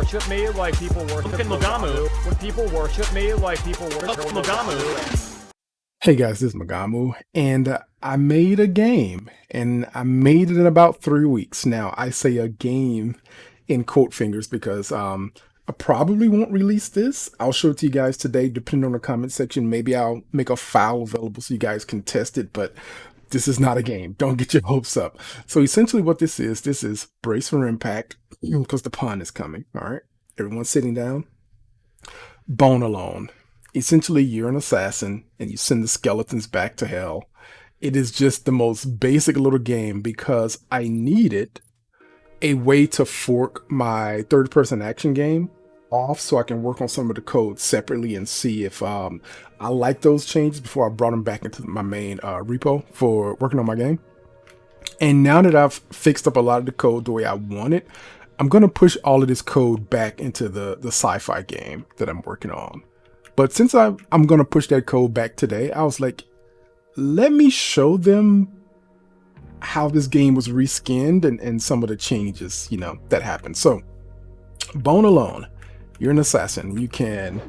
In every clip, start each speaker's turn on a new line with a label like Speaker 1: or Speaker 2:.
Speaker 1: worship me like people worship Magamu. When people worship me like people worship Magamu.
Speaker 2: Hey guys, this is Magamu, and I made a game, and I made it in about 3 weeks. Now, I say a game in quote fingers because I probably won't release this. I'll show it to you guys today, depending on the comment section. Maybe I'll make a file available so you guys can test it, but this is not a game. Don't get your hopes up. So essentially what this is Brace for Impact, because the pun is coming, all right? Everyone's sitting down. Bone Alone. Essentially, you're an assassin and you send the skeletons back to hell. It is just the most basic little game because I needed a way to fork my third-person action game off so I can work on some of the code separately and see if I like those changes before I brought them back into my main repo for working on my game. And now that I've fixed up a lot of the code the way I want it, I'm going to push all of this code back into the sci-fi game that I'm working on. But since I'm going to push that code back today, I was like, let me show them how this game was reskinned and some of the changes, that happened. So, Bone Alone, you're an assassin. You can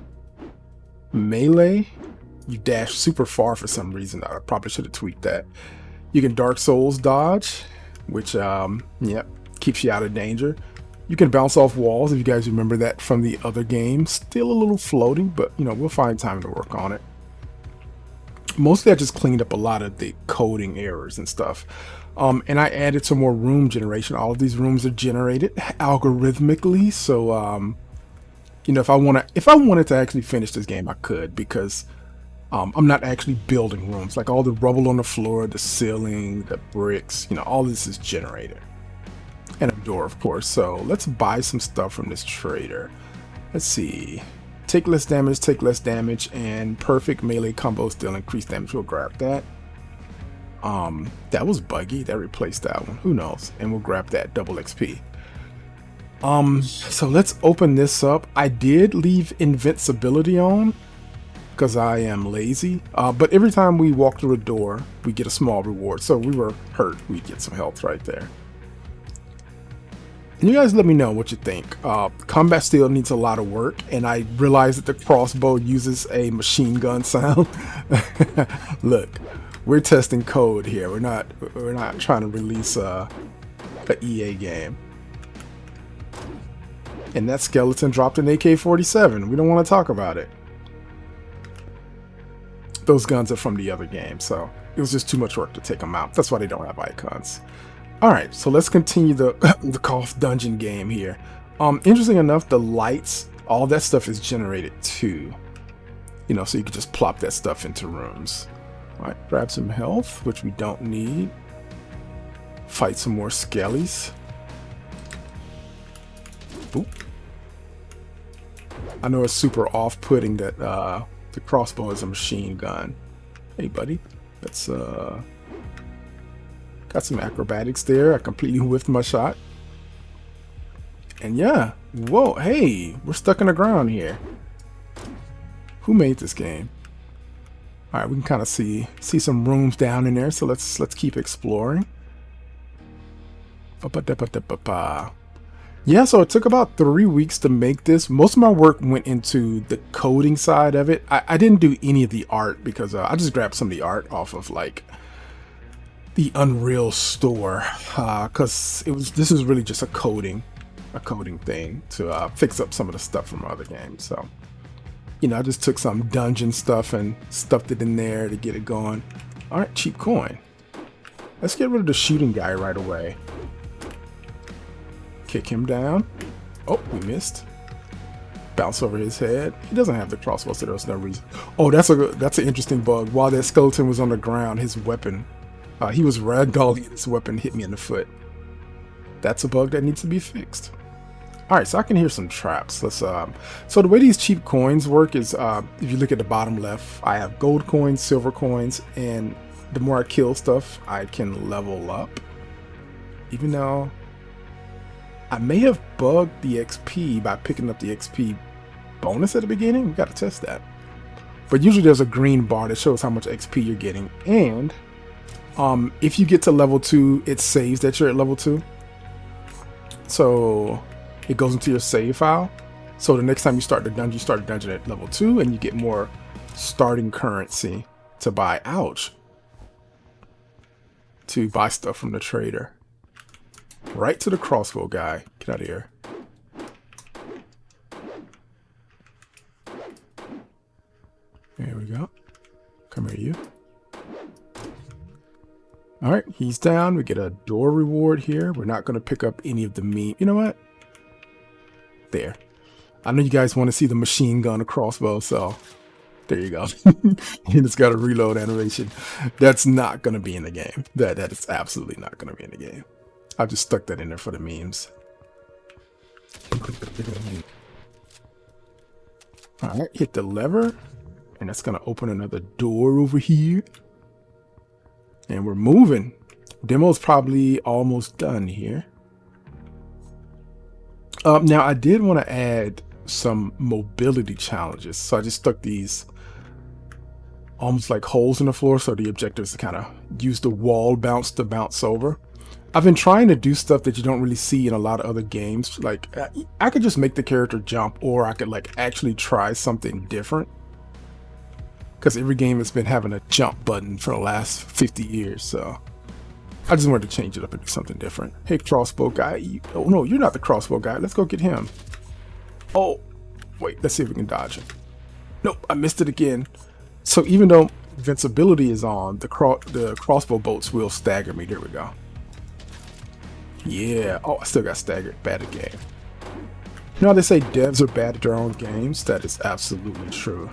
Speaker 2: melee, you dash super far for some reason. I probably should have tweaked that. You can Dark Souls dodge, which, keeps you out of danger. You can bounce off walls, if you guys remember that from the other game. Still a little floaty, but we'll find time to work on it. Mostly I just cleaned up a lot of the coding errors and stuff. And I added some more room generation. All of these rooms are generated algorithmically. So, if I wanted to actually finish this game, I could, because I'm not actually building rooms. Like all the rubble on the floor, the ceiling, the bricks, all this is generated. And a door, of course. So let's buy some stuff from this trader. Let's see. Take less damage, and perfect melee combos deal increased damage. We'll grab that. That was buggy. That replaced that one. Who knows? And we'll grab that double XP. So let's open this up. I did leave invincibility on because I am lazy. But every time we walk through a door, we get a small reward. So we were hurt. We get some health right there. And you guys let me know what you think. Combat still needs a lot of work, and I realize that the crossbow uses a machine gun sound. Look, we're testing code here. We're not trying to release a EA game. And that skeleton dropped an AK-47. We don't want to talk about it. Those guns are from the other game, so it was just too much work to take them out. That's why they don't have icons. Alright, so let's continue the KOTH dungeon game here. Interesting enough, the lights, all that stuff is generated too. So you can just plop that stuff into rooms. Alright, grab some health, which we don't need. Fight some more skellies. Oop. I know it's super off-putting that the crossbow is a machine gun. Hey buddy, let's got some acrobatics there. I completely whiffed my shot. And yeah, whoa, hey, we're stuck in the ground here. Who made this game? All right, we can kind of see some rooms down in there, so let's keep exploring. Yeah, so it took about 3 weeks to make this. Most of my work went into the coding side of it. I didn't do any of the art because I just grabbed some of the art off of like the Unreal store, because this is really just a coding thing to fix up some of the stuff from other games. So, I just took some dungeon stuff and stuffed it in there to get it going. All right, cheap coin. Let's get rid of the shooting guy right away. Kick him down. Oh, we missed. Bounce over his head. He doesn't have the crossbow, so there's no reason. Oh, that's an interesting bug. While that skeleton was on the ground, his weapon. He was ragdolling and his weapon hit me in the foot. That's a bug that needs to be fixed. Alright, so I can hear some traps. Let's so the way these cheap coins work is if you look at the bottom left, I have gold coins, silver coins, and the more I kill stuff, I can level up. Even though I may have bugged the XP by picking up the XP bonus at the beginning. We gotta test that. But usually there's a green bar that shows how much XP you're getting, and if you get to level 2, it saves that you're at level 2. So it goes into your save file. So the next time you start the dungeon at level 2, and you get more starting currency to buy. Ouch. To buy stuff from the trader. Right to the crossbow guy. Get out of here. There we go. Come here, you. Alright, he's down. We get a door reward here. We're not going to pick up any of the meat. You know what? There. I know you guys want to see the machine gun crossbow, so there you go. And it's got a reload animation. That's not going to be in the game. That is absolutely not going to be in the game. I just stuck that in there for the memes. Alright, hit the lever. And that's going to open another door over here. And we're moving. Demo's probably almost done here. Now, I did want to add some mobility challenges. So I just stuck these almost like holes in the floor. So the objective is to kind of use the wall bounce to bounce over. I've been trying to do stuff that you don't really see in a lot of other games. Like I could just make the character jump, or I could like actually try something different. Because every game has been having a jump button for the last 50 years, so I just wanted to change it up and do something different. Hey, crossbow guy. Oh, no, you're not the crossbow guy. Let's go get him. Oh, wait, let's see if we can dodge him. Nope, I missed it again. So even though invincibility is on, the crossbow bolts will stagger me. There we go. Yeah. Oh, I still got staggered. Bad at game. You know how they say devs are bad at their own games? That is absolutely true.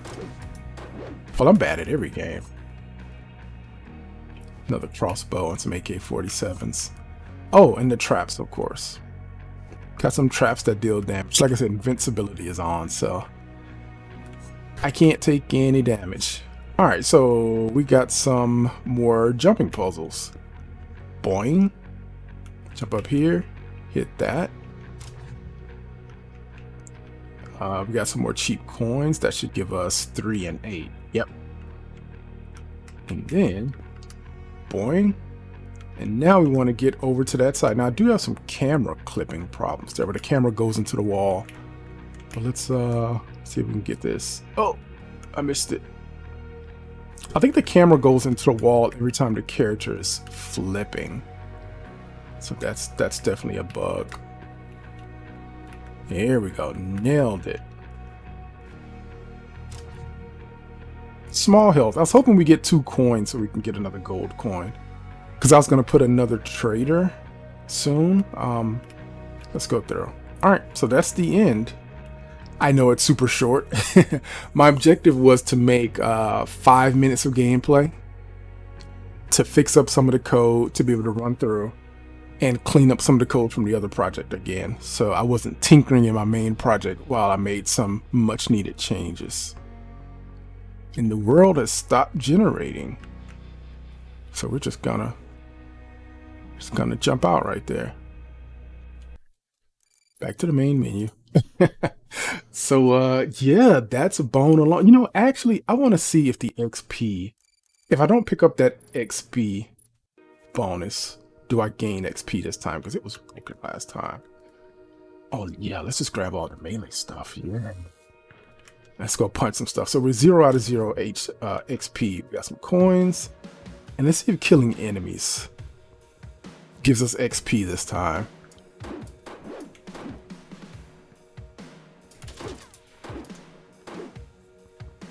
Speaker 2: Well, I'm bad at every game. Another crossbow and some AK-47s. Oh, and the traps, of course. Got some traps that deal damage. Like I said, invincibility is on, so I can't take any damage. Alright, so we got some more jumping puzzles. Boing. Jump up here. Hit that. We got some more cheap coins. That should give us 3 and 8. Yep. And then, boing. And now we want to get over to that side. Now I do have some camera clipping problems there, where the camera goes into the wall. But let's see if we can get this. Oh, I missed it. I think the camera goes into the wall every time the character is flipping. So that's definitely a bug. There we go. Nailed it. Small health. I was hoping we get 2 coins so we can get another gold coin. Because I was going to put another trader soon. Let's go through. Alright, so that's the end. I know it's super short. My objective was to make 5 minutes of gameplay. To fix up some of the code, to be able to run through. And clean up some of the code from the other project again. So I wasn't tinkering in my main project while I made some much needed changes. And the world has stopped generating. So we're just gonna jump out right there. Back to the main menu. So yeah, that's a bone along. You know, actually I want to see if the XP, if I don't pick up that XP bonus, do I gain XP this time? Because it was broken last time. Oh yeah, let's just grab all the melee stuff. Yeah. Let's go punch some stuff. So we're 0 out of 0 XP. We got some coins. And let's see if killing enemies gives us XP this time.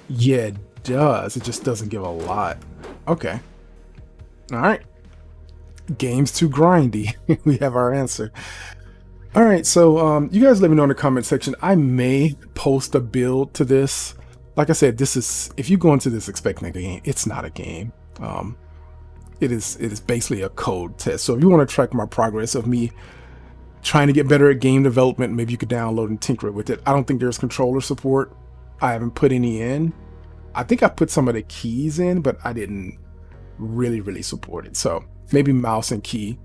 Speaker 2: Yeah, it does. It just doesn't give a lot. Okay. Alright. Game's too grindy. We have our answer. Alright, so you guys let me know in the comment section. I may post a build to this. Like I said, this is, if you go into this expecting a game, it's not a game. It is basically a code test. So if you want to track my progress of me trying to get better at game development, maybe you could download and tinker it with it. I don't think there's controller support. I haven't put any in. I think I put some of the keys in, but I didn't really support it. So maybe mouse and key.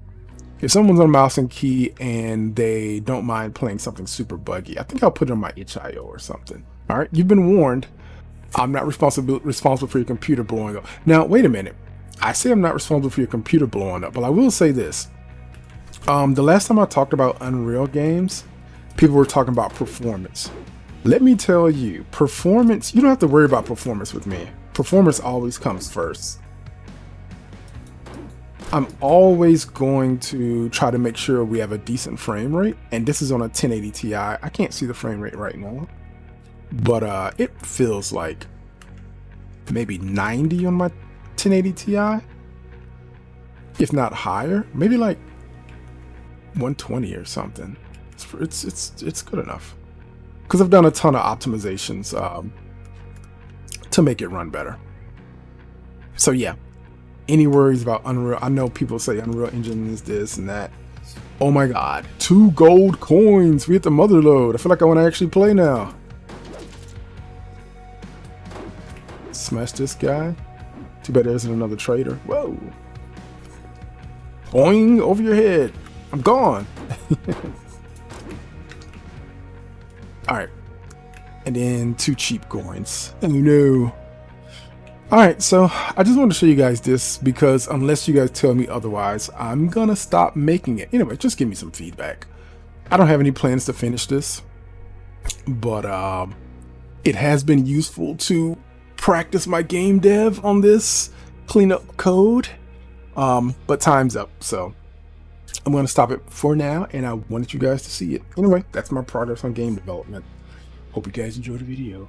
Speaker 2: If someone's on mouse and key and they don't mind playing something super buggy, I think I'll put it on my itch.io or something. All right, you've been warned. I'm not responsible for your computer blowing up. Now, wait a minute. I say I'm not responsible for your computer blowing up, but I will say this. The last time I talked about Unreal games, people were talking about performance. Let me tell you, performance, you don't have to worry about performance with me. Performance always comes first. I'm always going to try to make sure we have a decent frame rate, and this is on a 1080 Ti. I can't see the frame rate right now, but it feels like maybe 90 on my 1080 Ti, if not higher, maybe like 120 or something. It's good enough because I've done a ton of optimizations to make it run better. So yeah. Any worries about Unreal? I know people say Unreal Engine is this and that. Oh my god, 2 gold coins. We hit the mother load. I feel like I want to actually play now. Smash this guy. Too bad there isn't another trader. Whoa. Boing, over your head. I'm gone. Alright. And then 2 cheap coins. Oh no. Alright, so I just want to show you guys this because unless you guys tell me otherwise, I'm gonna stop making it. Anyway, just give me some feedback. I don't have any plans to finish this, but it has been useful to practice my game dev on this, clean up code, but time's up, so I'm gonna stop it for now, and I wanted you guys to see it. Anyway, that's my progress on game development. Hope you guys enjoyed the video.